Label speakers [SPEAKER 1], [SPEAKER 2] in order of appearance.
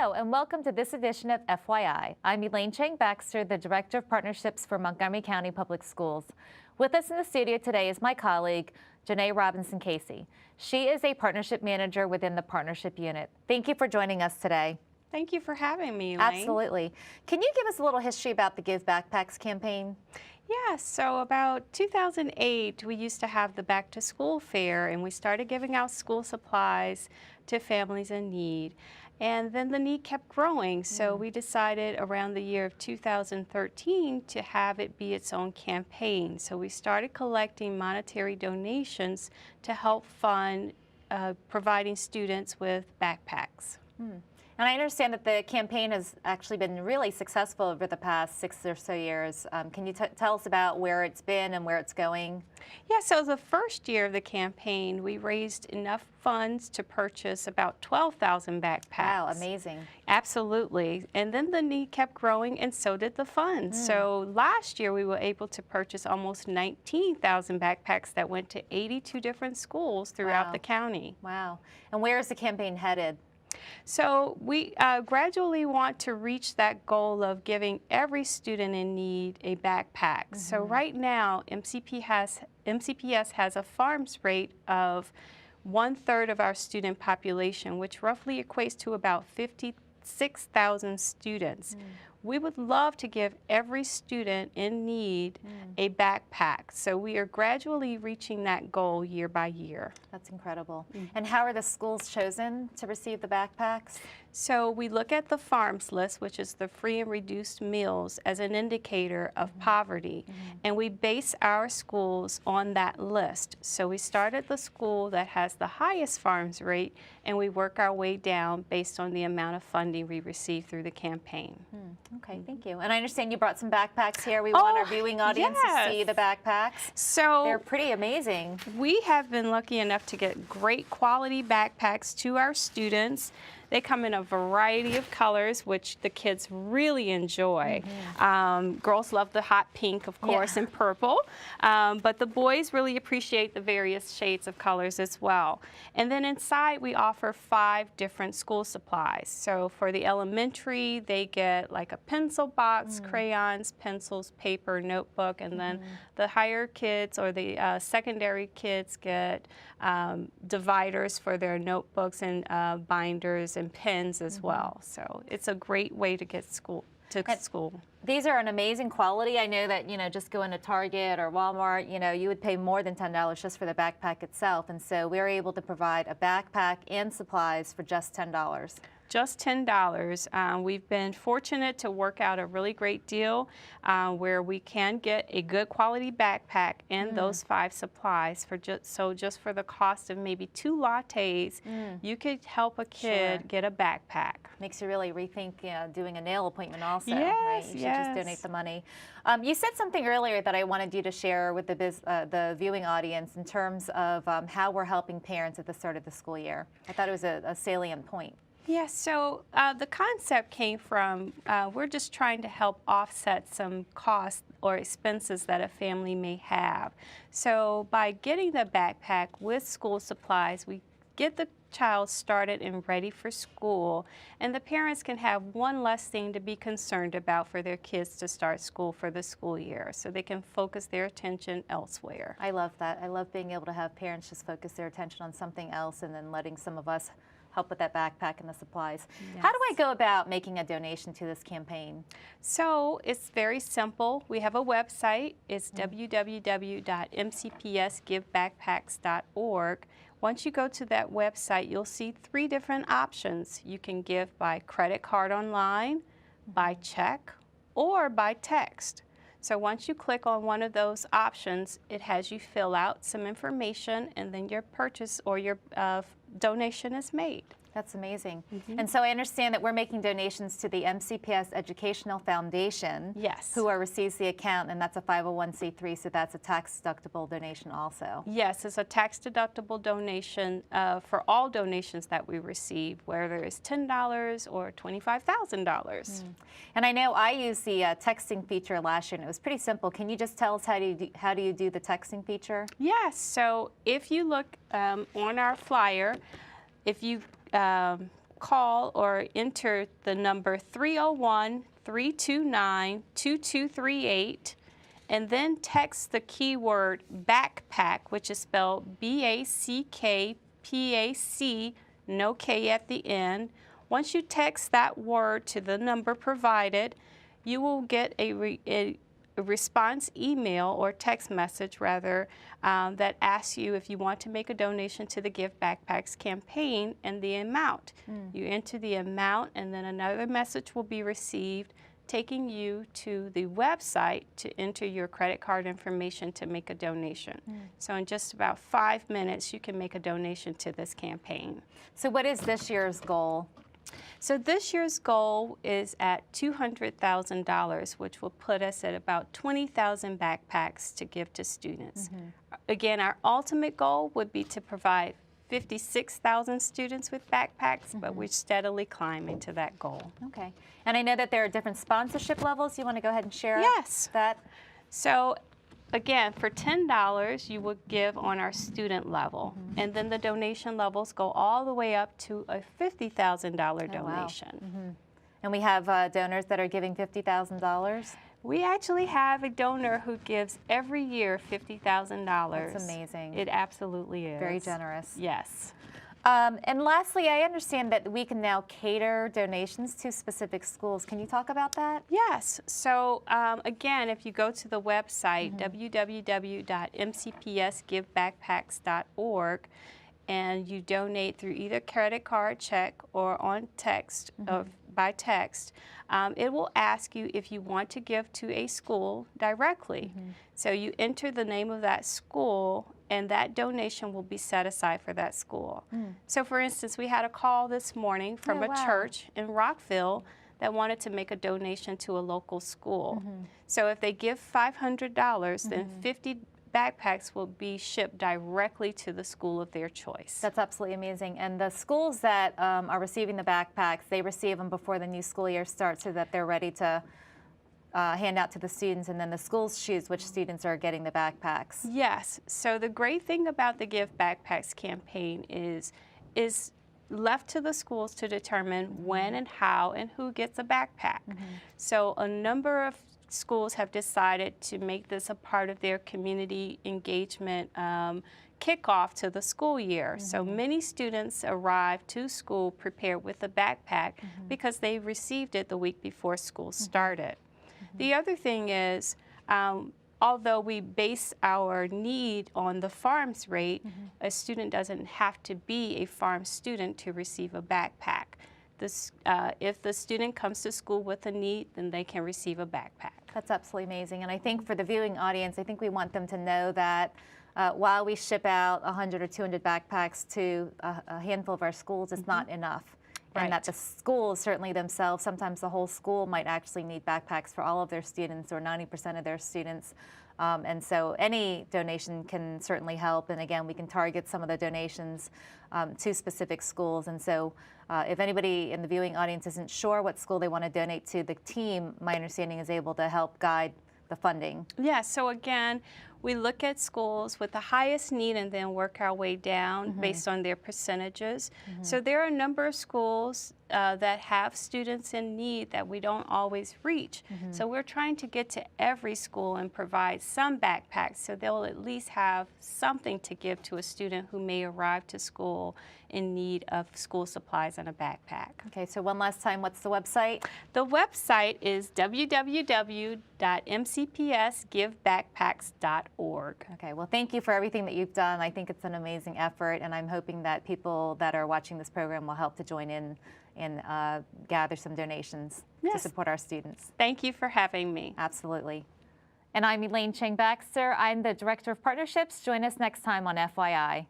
[SPEAKER 1] Hello, and welcome to this edition of FYI. I'm Elaine Chang-Baxter, the Director of Partnerships for Montgomery County Public Schools. With us in the studio today is my colleague, Janae Robinson-Casey. She is a Partnership Manager within the Partnership Unit. Thank you for joining us today.
[SPEAKER 2] Thank you for having me, Elaine.
[SPEAKER 1] Absolutely. Can you give us a little history about the Give Backpacks campaign?
[SPEAKER 2] Yeah, so about 2008, we used to have the Back to School Fair, and we started giving out school supplies to families in need. And then the need kept growing, so we decided around the year of 2013 to have it be its own campaign. So we started collecting monetary donations to help fund providing students with backpacks.
[SPEAKER 1] And I understand that the campaign has actually been really successful over the past 6 or so years. Can you tell us about where it's been and where it's going?
[SPEAKER 2] Yeah, so the first year of the campaign, we raised enough funds to purchase about 12,000 backpacks.
[SPEAKER 1] Wow, amazing.
[SPEAKER 2] Absolutely. And then the need kept growing, and so did the funds. So last year, we were able to purchase almost 19,000 backpacks that went to 82 different schools throughout the county.
[SPEAKER 1] Wow. And where is the campaign headed?
[SPEAKER 2] So we gradually want to reach that goal of giving every student in need a backpack. So right now, MCPS has a farms rate of 1/3 of our student population, which roughly equates to about 56,000 students. We would love to give every student in need a backpack. So we are gradually reaching that goal year by year.
[SPEAKER 1] That's incredible. And how are the schools chosen to receive the backpacks?
[SPEAKER 2] So we look at the farms list, which is the free and reduced meals, as an indicator of poverty. And we base our schools on that list. So we start at the school that has the highest farms rate, and we work our way down based on the amount of funding we receive through the campaign.
[SPEAKER 1] Okay, thank you. And I understand you brought some backpacks here. We want our viewing audience to see the backpacks.
[SPEAKER 2] So
[SPEAKER 1] they're pretty amazing.
[SPEAKER 2] We have been lucky enough to get great quality backpacks to our students. They come in a variety of colors, which the kids really enjoy. Girls love the hot pink, of course, and purple, but the boys really appreciate the various shades of colors as well. And then inside, we offer 5 different school supplies. So for the elementary, they get like a pencil box, crayons, pencils, paper, notebook, and then the higher kids or the secondary kids get dividers for their notebooks and binders and pens as well. So it's a great way to get school.
[SPEAKER 1] These are an amazing quality. I know that, just going to Target or Walmart, you would pay more than $10 just for the backpack itself. And so we're able to provide a backpack and supplies for just $10.
[SPEAKER 2] Just $10. We've been fortunate to work out a really great deal where we can get a good quality backpack and those 5 supplies for just for the cost of maybe 2 lattes, you could help a kid get a backpack.
[SPEAKER 1] Makes you really rethink doing a nail appointment also,
[SPEAKER 2] yes,
[SPEAKER 1] right? You should just donate the money. You said something earlier that I wanted you to share with the viewing audience in terms of how we're helping parents at the start of the school year. I thought it was a salient point.
[SPEAKER 2] Yeah, so the concept came from, we're just trying to help offset some costs or expenses that a family may have. So by getting the backpack with school supplies, we get the child started and ready for school, and the parents can have one less thing to be concerned about for their kids to start school for the school year, so they can focus their attention elsewhere.
[SPEAKER 1] I love that. I love being able to have parents just focus their attention on something else and then letting some of us help with that backpack and the supplies. How do I go about making a donation to this campaign?
[SPEAKER 2] So it's very simple. We have a website. It's www.mcpsgivebackpacks.org. Once you go to that website, you'll see 3 different options. You can give by credit card online, by check, or by text. So once you click on one of those options, it has you fill out some information, and then your purchase or your donation is made.
[SPEAKER 1] That's amazing. And so I understand that we're making donations to the MCPS Educational Foundation.
[SPEAKER 2] Yes.
[SPEAKER 1] Who receives the account, and that's a 501c3, so that's a tax-deductible donation also.
[SPEAKER 2] Yes, it's a tax-deductible donation for all donations that we receive, whether it's $10 or $25,000.
[SPEAKER 1] And I know I used the texting feature last year, and it was pretty simple. Can you just tell us how do you do the texting feature?
[SPEAKER 2] Yes. So if you look on our flyer, if you call or enter the number 301-329-2238 and then text the keyword Backpac, which is spelled BACKPAC, no K at the end. Once you text that word to the number provided, you will get a response email or text message rather that asks you if you want to make a donation to the Give Backpacks campaign and the amount. You enter the amount and then another message will be received taking you to the website to enter your credit card information to make a donation. So in just about 5 minutes you can make a donation to this campaign.
[SPEAKER 1] So what is this year's goal?
[SPEAKER 2] So this year's goal is at $200,000, which will put us at about 20,000 backpacks to give to students. Again, our ultimate goal would be to provide 56,000 students with backpacks, but we're steadily climbing to that goal.
[SPEAKER 1] Okay. And I know that there are different sponsorship levels. You want to go ahead and share that?
[SPEAKER 2] So again, for $10, you would give on our student level, and then the donation levels go all the way up to a $50,000 donation.
[SPEAKER 1] Wow. And we have donors that are giving $50,000?
[SPEAKER 2] We actually have a donor who gives every year $50,000.
[SPEAKER 1] That's amazing.
[SPEAKER 2] It absolutely is.
[SPEAKER 1] Very generous.
[SPEAKER 2] Yes.
[SPEAKER 1] And lastly, I understand that we can now cater donations to specific schools. Can you talk about that?
[SPEAKER 2] Yes. So again, if you go to the website, www.mcpsgivebackpacks.org, and you donate through either credit card, check, or on text, by text, it will ask you if you want to give to a school directly. So you enter the name of that school, and that donation will be set aside for that school. So for instance, we had a call this morning from a church in Rockville that wanted to make a donation to a local school. So if they give $500, then 50 backpacks will be shipped directly to the school of their choice.
[SPEAKER 1] That's absolutely amazing. And the schools that are receiving the backpacks, they receive them before the new school year starts so that they're ready to hand out to the students, and then the schools choose which students are getting the backpacks.
[SPEAKER 2] Yes. So the great thing about the Give Backpacks campaign is left to the schools to determine when and how and who gets a backpack. So a number of schools have decided to make this a part of their community engagement kickoff to the school year. So many students arrive to school prepared with a backpack because they received it the week before school started. The other thing is, although we base our need on the farms rate, a student doesn't have to be a farm student to receive a backpack. If the student comes to school with a need, then they can receive a backpack.
[SPEAKER 1] That's absolutely amazing. And I think for the viewing audience, I think we want them to know that while we ship out 100 or 200 backpacks to a handful of our schools, it's not enough. And that the schools certainly themselves, sometimes the whole school might actually need backpacks for all of their students or 90% of their students. And so any donation can certainly help. And again, we can target some of the donations to specific schools. And so if anybody in the viewing audience isn't sure what school they want to donate to, the team, my understanding, is able to help guide the funding.
[SPEAKER 2] Yeah, so again, we look at schools with the highest need and then work our way down based on their percentages. So there are a number of schools that have students in need that we don't always reach. So we're trying to get to every school and provide some backpacks so they'll at least have something to give to a student who may arrive to school in need of school supplies and a backpack.
[SPEAKER 1] Okay, so one last time, what's the website?
[SPEAKER 2] The website is www.mcpsgivebackpacks.org.
[SPEAKER 1] Okay, well, thank you for everything that you've done. I think it's an amazing effort, and I'm hoping that people that are watching this program will help to join in and gather some donations to support our students.
[SPEAKER 2] Thank you for having me.
[SPEAKER 1] Absolutely. And I'm Elaine Chang-Baxter. I'm the Director of Partnerships. Join us next time on FYI.